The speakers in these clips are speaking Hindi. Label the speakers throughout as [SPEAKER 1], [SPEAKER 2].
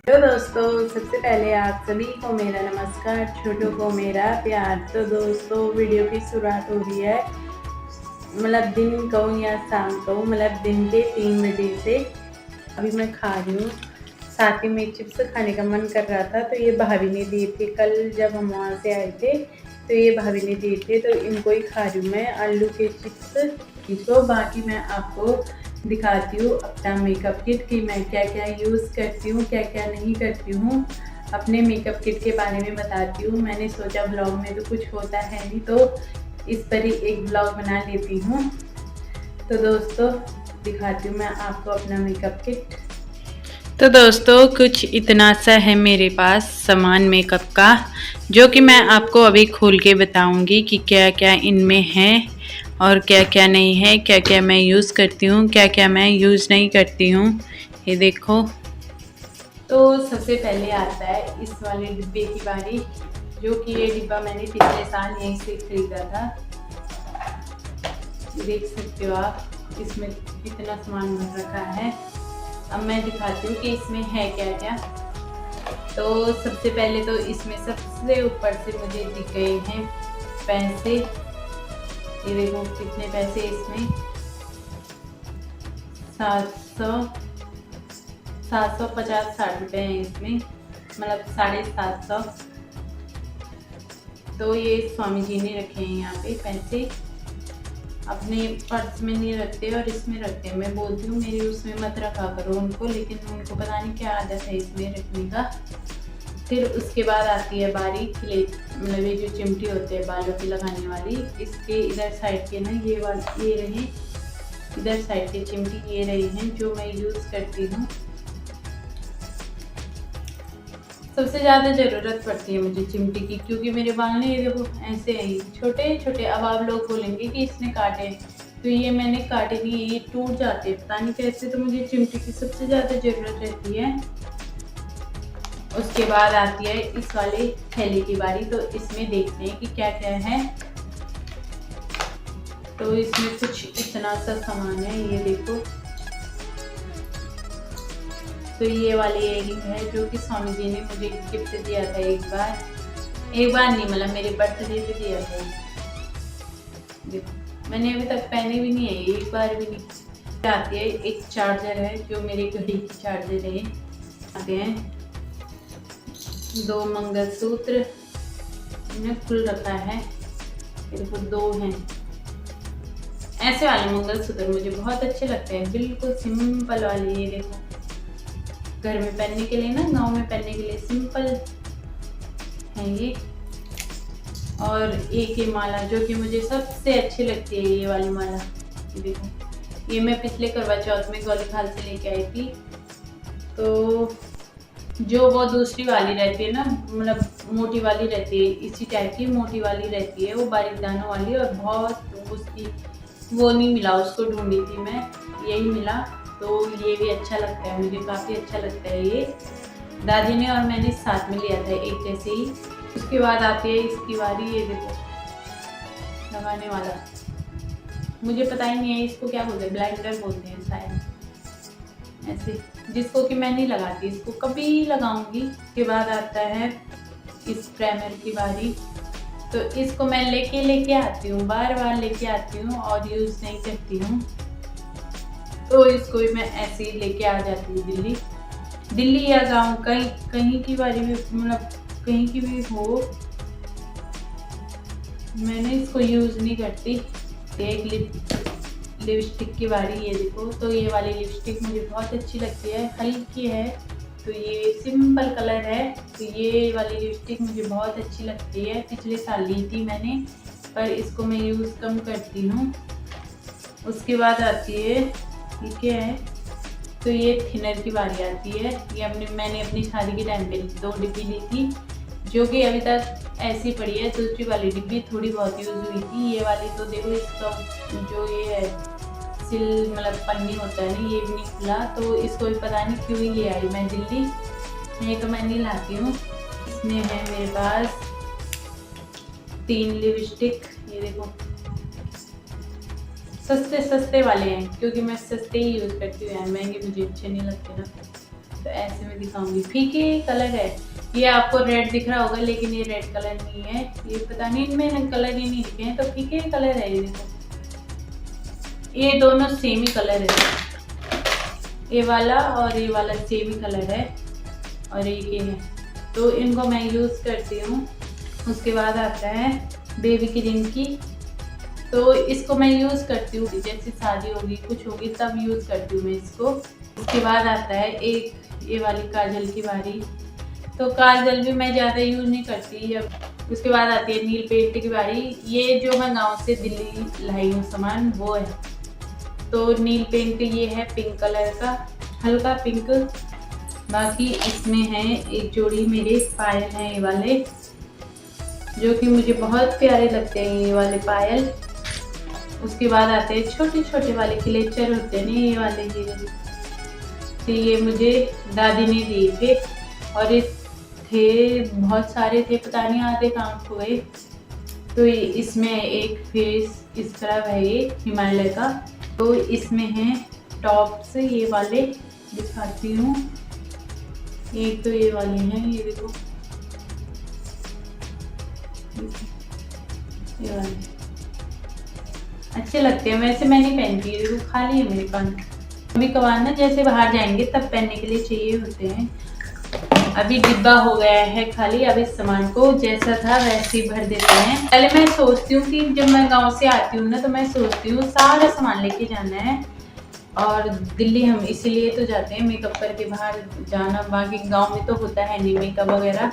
[SPEAKER 1] तो दोस्तों, सबसे पहले आप सभी को मेरा नमस्कार, छोटों को मेरा प्यार। तो दोस्तों, वीडियो की शुरुआत हो रही है मतलब दिन कहूँ या शाम कहूँ, मतलब दिन के 3 बजे से। अभी मैं खा रही हूँ, साथ ही में चिप्स खाने का मन कर रहा था तो ये भाभी ने दिए थे। कल जब हम वहाँ से आए थे तो ये भाभी ने दिए थे, तो इनको ही खा रही हूँ मैं, आलू के चिप्स। इसको बाकी मैं आपको दिखाती हूँ अपना मेकअप किट कि मैं क्या क्या यूज़ करती हूँ, क्या क्या नहीं करती हूँ। अपने मेकअप किट के बारे में बताती हूँ। मैंने सोचा ब्लॉग में तो कुछ होता है नहीं, तो इस पर ही एक ब्लॉग बना लेती हूँ। तो दोस्तों, दिखाती हूँ मैं आपको अपना मेकअप किट। तो दोस्तों, कुछ इतना सा है मेरे पास सामान मेकअप का, जो कि मैं आपको अभी खोल के बताऊंगी कि क्या क्या इनमें है और क्या क्या नहीं है, क्या क्या मैं यूज़ करती हूँ, क्या क्या मैं यूज़ नहीं करती हूँ। ये देखो। तो सबसे पहले आता है इस वाले डिब्बे की बारी, जो कि ये डिब्बा मैंने पिछले साल यहीं से खरीदा था। देख सकते हो आप, इसमें कितना सामान भर रखा है। अब मैं दिखाती हूँ कि इसमें है क्या क्या। तो सबसे पहले तो इसमें सबसे ऊपर से मुझे दिख गए हैं पैसे। ये देखो कितने पैसे इसमें, 750-60 रुपये हैं इसमें, मतलब 750। तो ये स्वामी जी ने रखे हैं यहाँ पे पैसे, अपने पर्स में नहीं रखते और इसमें रखते हैं। मैं बोलती हूँ मेरी उसमें मत रखा करो उनको, लेकिन उनको पता नहीं क्या आदत है इसमें रखने का। फिर उसके बाद आती है बारी क्लिप, मतलब ये जो चिमटी होती है बालों पे लगाने वाली, इसके इधर साइड के ना ये रहे, इधर साइड के चिमटी ये रही हैं जो मैं यूज़ करती हूँ। सबसे ज़्यादा ज़रूरत पड़ती है मुझे चिमटी की, क्योंकि मेरे बाल ने ये देखो ऐसे हैं छोटे छोटे। अब आप लोग बोलेंगे कि इसने काटे, तो ये मैंने काटे नहीं, ये टूट जाते हैं पता नहीं कैसे। तो मुझे चिमटी की सबसे ज़्यादा ज़रूरत रहती है। उसके बाद आती है इस वाले थैले की बारी। तो इसमें देखते हैं कि क्या क्या है। तो इसमें कुछ इतना सा सामान है, ये देखो। तो ये वाली इयरिंग है जो कि स्वामी जी ने मुझे गिफ्ट दिया था एक बार नहीं, मतलब मेरे बर्थडे पे दिया था। देखो मैंने अभी तक पहने भी नहीं है, एक बार भी नहीं। आती है एक चार्जर है जो मेरी घड़ी की चार्जर है। आते हैं 2 मंगलसूत्र, इन्हें खुल रखा है, देखो 2 हैं। ऐसे वाले मंगलसूत्र मुझे बहुत अच्छे लगते हैं, बिल्कुल सिंपल वाले। ये देखो, घर में पहनने के लिए ना, गांव में पहनने के लिए सिंपल है ये। और एक ये माला जो कि मुझे सबसे अच्छी लगती है, ये वाली माला। ये देखो, ये मैं पिछले करवा चौथ में गौलीखाल से लेके आई थी। तो जो वो दूसरी वाली रहती है ना, मतलब मोटी वाली रहती है, इसी टाइप की मोटी वाली रहती है, वो बारीक दानों वाली। और बहुत उसकी वो नहीं मिला, उसको ढूंढी थी मैं, यही मिला। तो ये भी अच्छा लगता है मुझे, काफ़ी अच्छा लगता है ये। दादी ने और मैंने साथ में लिया था एक जैसे ही। उसके बाद आती है इसकी बारी, ये देखो लगाने वाला। मुझे पता ही नहीं है इसको क्या बोलते हैं, ब्लेंडर बोलते हैं शायद ऐसे, जिसको कि मैं नहीं लगाती, इसको कभी लगाऊंगी। उसके बाद आता है इस प्राइमर की बारी। तो इसको मैं लेके आती हूँ, बार बार लेके आती हूँ और यूज़ नहीं करती हूँ। तो इसको भी मैं ऐसे ही लेके आ जाती हूँ दिल्ली या गाँव, कहीं की बारी भी, मतलब कहीं की भी हो, मैंने इसको यूज़ नहीं करती। एक लिपस्टिक की बारी, ये देखो। तो ये वाली लिपस्टिक मुझे बहुत अच्छी लगती है, हल्की है, तो ये सिंपल कलर है। तो ये वाली लिपस्टिक मुझे बहुत अच्छी लगती है, पिछले साल ली थी मैंने, पर इसको मैं यूज़ कम करती हूँ। उसके बाद आती है, ये क्या है, तो ये थिनर की बारी आती है। ये मैंने अपनी शादी के टाइम पे 2 डिब्बी ली थी, जो कि अभी तक ऐसी पड़ी है। दूसरी वाली डिब्बी थोड़ी बहुत यूज़ हुई थी, ये वाली तो देखो इसका जो ये है सिल, मतलब पन्नी होता है ना, ये भी नहीं खुला। तो इसको भी पता नहीं क्यों ही ले आई मैं दिल्ली, ये तो मैं नहीं लाती हूँ। इसमें है मेरे पास 3 लिपस्टिक, ये देखो सस्ते वाले हैं, क्योंकि मैं सस्ते ही यूज़ करती हूँ यार, महंगे मुझे अच्छे नहीं लगते ना। तो ऐसे में दिखाऊंगी। फीके कलर है, ये आपको रेड दिख रहा होगा लेकिन ये रेड कलर नहीं है, ये पता नहीं इनमें कलर ही नहीं दिखे हैं, तो फीके कलर है। ये देखो, ये दोनों सेम ही कलर है, ये वाला और ये वाला सेम ही कलर है, और ये है, तो इनको मैं यूज़ करती हूँ। उसके बाद आता है बेबी क्रीम की, तो इसको मैं यूज़ करती हूँ जैसे शादी होगी कुछ होगी तब यूज़ करती हूँ मैं इसको। उसके बाद आता है एक ये वाली काजल की बारी, तो काजल भी मैं ज़्यादा यूज़ नहीं करती। अब उसके बाद आती है नील पेंट की बारी, ये जो मैं गांव से दिल्ली लाई हूँ सामान वो है। तो नील पेंट ये है पिंक कलर का, हल्का पिंक। बाकी इसमें है एक जोड़ी मेरे पायल हैं ये वाले, जो कि मुझे बहुत प्यारे लगते हैं ये वाले पायल। उसके बाद आते हैं छोटे छोटे वाले क्लेचर होते हैं ये वाले, ये मुझे दादी ने दिए थे, और ये थे बहुत सारे थे, पता नहीं आधे कहाँ खो गए। तो इसमें एक फेस स्क्रब है ये हिमालय का, तो इसमें है टॉप्स ये वाले, दिखाती हूँ। एक तो ये वाले हैं, ये देखो ये वाले अच्छे लगते हैं, वैसे मैं नहीं पहनती, ये देखो खाली है मेरे पास। कभी कभार ना जैसे बाहर जाएंगे तब पहनने के लिए चाहिए होते हैं। अभी डिब्बा हो गया है खाली, अब इस सामान को जैसा था वैसे ही भर देते हैं। पहले मैं सोचती हूँ कि जब मैं गांव से आती हूँ ना, तो मैं सोचती हूँ सारा सामान लेके जाना है, और दिल्ली हम इसीलिए तो जाते हैं मेकअप करके बाहर जाना, बाकी गाँव में तो होता है नहीं मेकअप वगैरह।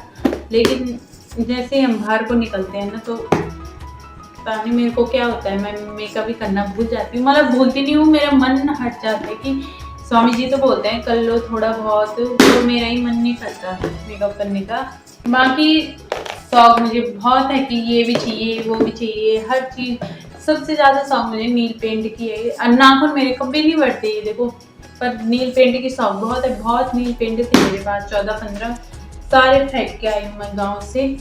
[SPEAKER 1] लेकिन जैसे हम बाहर को निकलते हैं ना, तो पता नहीं मेरे को क्या होता है, मैं मेकअप भी करना भूल जाती हूँ। मतलब भूलती नहीं हूँ, मेरा मन हट जाता है कि स्वामी जी तो बोलते हैं कर लो थोड़ा बहुत, तो मेरा ही मन नहीं करता मेकअप करने का। बाकी शौक मुझे बहुत है कि ये भी चाहिए वो भी चाहिए, हर चीज़। सबसे ज़्यादा शौक मुझे नील पेंट की है। नाखून मेरे कभी नहीं बढ़ते ये देखो, पर नील पेंट की शौक बहुत है। बहुत नील पेंट थे मेरे पास, 14-15 सारे फेंक के आई मैं गाँव से।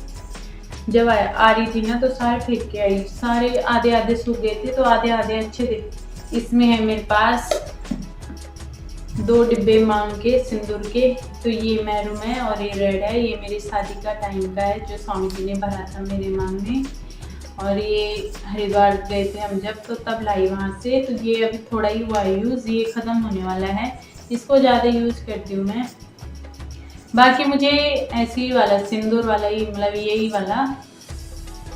[SPEAKER 1] जब आ रही थी ना तो सारे फेंक के आई, सारे आधे आधे सूख गए थे, तो आधे आधे अच्छे थे। इसमें है मेरे पास 2 डिब्बे मांग के सिंदूर के, तो ये मैरून है और ये रेड है। ये मेरी शादी का टाइम का है, जो स्वामी जी ने भरा था मेरे मांग में, और ये हरिद्वार गए थे हम जब, तो तब लाई वहाँ से। तो ये अभी थोड़ा ही हुआ यूज़, ये ख़त्म होने वाला है, इसको ज़्यादा यूज़ करती हूँ मैं। बाकी मुझे ऐसे ही वाला सिंदूर वाला ही, मतलब यही वाला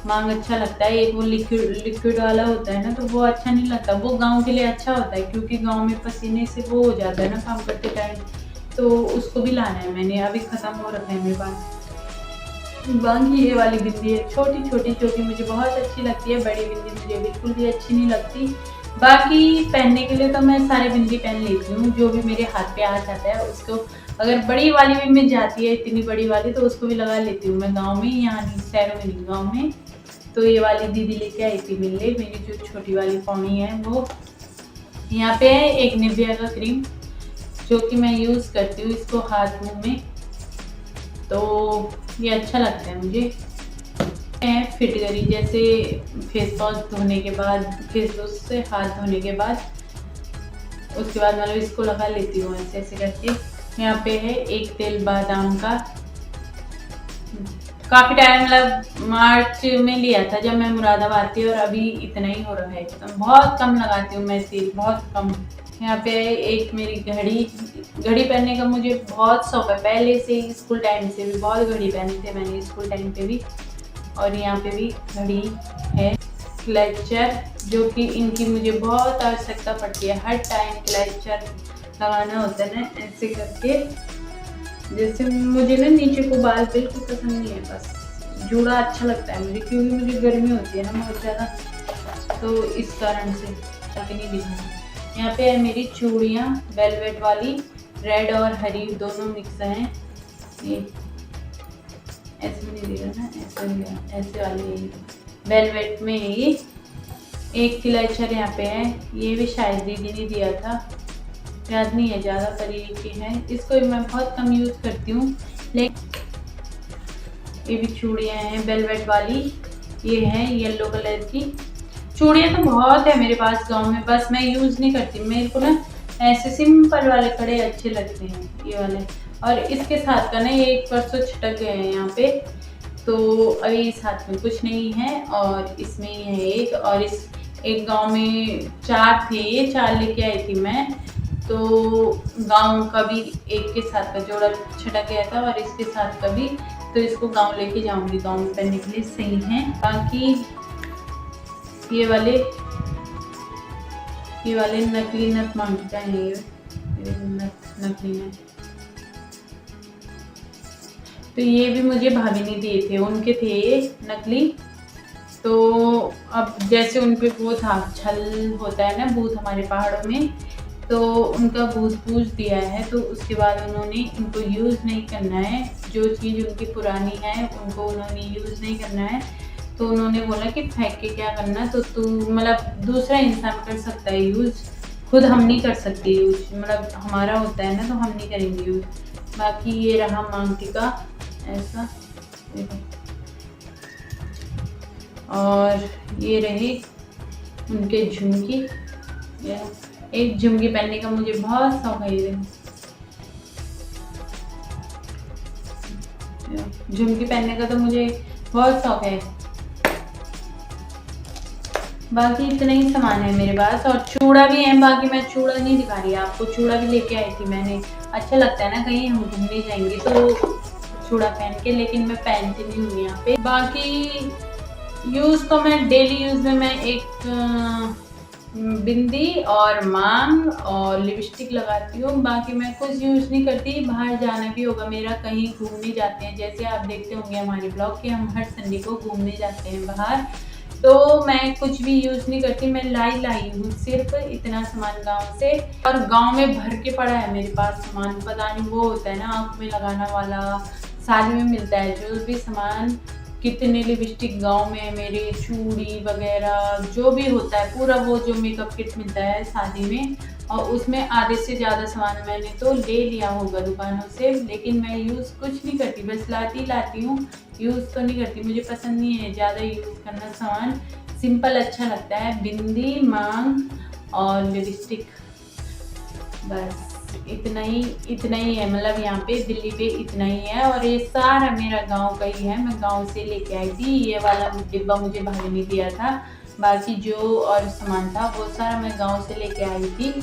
[SPEAKER 1] मांग अच्छा लगता है। एक वो लिक्विड वाला होता है ना, तो वो अच्छा नहीं लगता। वो गांव के लिए अच्छा होता है, क्योंकि गांव में पसीने से वो हो जाता है ना काम करते टाइम, तो उसको भी लाना है मैंने, अभी ख़त्म हो रखा है मेरे पास। बाकी ये वाली बिंदी है छोटी छोटी, जो कि मुझे बहुत अच्छी लगती है। बड़ी बिंदी मुझे बिल्कुल भी अच्छी नहीं लगती। बाकी पहनने के लिए तो मैं सारे बिंदी पहन लेती हूँ, जो भी मेरे हाथ पे आ जाता है उसको। अगर बड़ी वाली भी मिल जाती है, इतनी बड़ी वाली, तो उसको भी लगा लेती हूँ मैं गाँव में, यहाँ नहीं शहरों में नहीं, गाँव में। तो ये वाली दीदी लेके आई थी मिलने, मेरी जो छोटी वाली पौनी है वो। यहाँ पे है एक निविया का क्रीम, जो कि मैं यूज़ करती हूँ इसको हाथ मुँह में, तो ये अच्छा लगता है मुझे। फिटकरी, जैसे फेस वॉश धोने के बाद, फेस वॉश से हाथ धोने के बाद, उसके बाद मतलब इसको लगा लेती हूँ ऐसे ऐसे करके। यहाँ पे है एक तेल बादाम का, काफ़ी टाइम मतलब मार्च में लिया था जब मैं मुरादाबाद थी, और अभी इतना ही हो रहा है, बहुत कम लगाती हूँ मैं तेल, बहुत कम। यहाँ पे एक मेरी घड़ी पहनने का मुझे बहुत शौक है पहले से ही, स्कूल टाइम से भी बहुत घड़ी पहनी थी मैंने स्कूल टाइम पे भी। और यहाँ पे भी घड़ी है। क्लेचर, जो कि इनकी मुझे बहुत आवश्यकता पड़ती है, हर टाइम क्लेचर लगाना होता है ना ऐसे करके। जैसे मुझे ना नीचे को बाल बिल्कुल पसंद नहीं है, बस जूड़ा अच्छा लगता है मुझे, क्योंकि मुझे गर्मी होती है ना बहुत ज़्यादा, तो इस कारण से नहीं दिखा। यहाँ पे है मेरी चूड़ियाँ वेलवेट वाली, रेड और हरी दोनों मिक्स हैं। ये ऐसे नहीं दिख रहा ना, ऐसे वाली वेलवेट में ये एक क्लेचर यहाँ पे है, ये भी शायद दीदी ने दिया था, याद नहीं है ज़्यादा, पर ये है। इसको मैं बहुत कम यूज़ करती हूँ, लेकिन ये भी चूड़ियाँ हैं वेलवेट वाली, ये हैं येलो कलर की। चूड़ियाँ तो बहुत है मेरे पास गांव में, बस मैं यूज़ नहीं करती। मेरे को ना ऐसे सिंपल वाले कड़े अच्छे लगते हैं ये वाले, और इसके साथ का ना ये एक परसों छटक गए हैं यहाँ पे, तो अभी इस हाथ में कुछ नहीं है और इसमें ही है एक। और इस एक गांव में 4 थे, ये 4 लेके आई थी मैं, तो गांव का भी एक के साथ का जोड़ा छटक गया था और इसके साथ का भी, तो इसको गांव लेके जाऊंगी, गांव में पहनने के लिए सही है। बाकी ये वाले नकली नथ मांगता है, ये नकली नथ, तो ये भी मुझे भाभी ने दिए थे, उनके थे नकली। तो अब जैसे उन पे वो था, छल होता है ना भूत हमारे पहाड़ों में, तो उनका भूत पूज दिया है, तो उसके बाद उन्होंने इनको यूज़ नहीं करना है। जो चीज़ उनकी पुरानी है उनको उन्होंने यूज़ नहीं करना है, तो उन्होंने बोला कि फेंक के क्या करना, तो तू मतलब दूसरा इंसान कर सकता है यूज़, खुद हम नहीं कर सकते यूज़, मतलब हमारा होता है ना तो हम नहीं करेंगे यूज़। बाकी ये रहा मांग टीका ऐसा, और ये रही उनके झुमकी। एक झुमकी पहनने का मुझे बहुत शौक है, ये झुमकी पहनने का तो मुझे बहुत शौक है। बाकी इतना ही सामान है मेरे पास, और चूड़ा भी है, बाकी मैं चूड़ा नहीं दिखा रही आपको, चूड़ा भी लेके आई थी मैंने। अच्छा लगता है ना कहीं हम घूमने जाएंगे तो चूड़ा पहन के, लेकिन मैं पहनती नहीं हूँ यहाँ पे। बाकी यूज़ तो मैं डेली यूज़ में मैं एक बिंदी और मांग और लिपस्टिक लगाती हूँ, बाकी मैं कुछ यूज़ नहीं करती। बाहर जाना भी होगा मेरा, कहीं घूमने जाते हैं, जैसे आप देखते होंगे हमारे ब्लॉग के, हम हर संडे को घूमने जाते हैं बाहर, तो मैं कुछ भी यूज़ नहीं करती। मैं लाई हूँ सिर्फ इतना सामान गांव से, और गांव में भर के पड़ा है मेरे पास सामान, पता नहीं वो होता है ना आँख में लगाना वाला, शादी में मिलता है जो भी सामान, कितने लिपस्टिक गांव में है मेरे, चूड़ी वगैरह जो भी होता है पूरा, वो जो मेकअप किट मिलता है शादी में, और उसमें आधे से ज़्यादा सामान मैंने तो ले लिया होगा दुकानों से, लेकिन मैं यूज़ कुछ नहीं करती, बस लाती हूँ, यूज़ तो नहीं करती। मुझे पसंद नहीं है ज़्यादा यूज़ करना सामान, सिंपल अच्छा लगता है। बिंदी, मांग और लिपस्टिक, बस इतना ही है, मतलब यहाँ पे दिल्ली पे इतना ही है। और ये सारा मेरा गांव का ही है, मैं गांव से लेके आई थी, ये वाला डिब्बा मुझे भाभी ने दिया था, बाकी जो और सामान था वो सारा मैं गांव से लेके आई थी,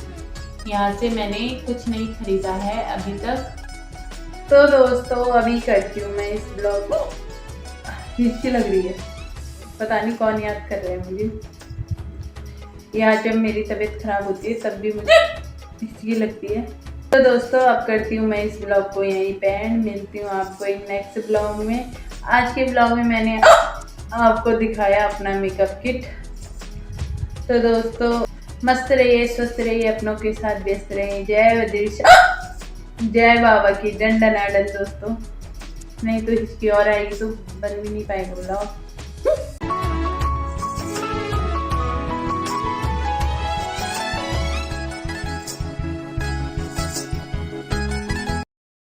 [SPEAKER 1] यहाँ से मैंने कुछ नहीं खरीदा है अभी तक। तो दोस्तों अभी करती हूँ मैं इस ब्लॉग को, अच्छी लग रही है, पता नहीं कौन याद कर रहा है मुझे, यहाँ जब मेरी तबीयत खराब होती है तब भी मुझे अच्छी लगती है। तो दोस्तों अब करती हूँ मैं इस ब्लॉग को यहीं पे एंड, मिलती हूँ आपको एक नेक्स्ट ब्लॉग में। आज के ब्लॉग में मैंने आपको दिखाया अपना मेकअप किट। तो दोस्तों मस्त रहिए, स्वस्थ रहिए, अपनों के साथ व्यस्त रहिए। जय वदिशा, जय बाबा की, डंडा नाडन दोस्तों, नहीं तो हिचकी और आएगी तो बन भी नहीं पाएगा ब्लॉग।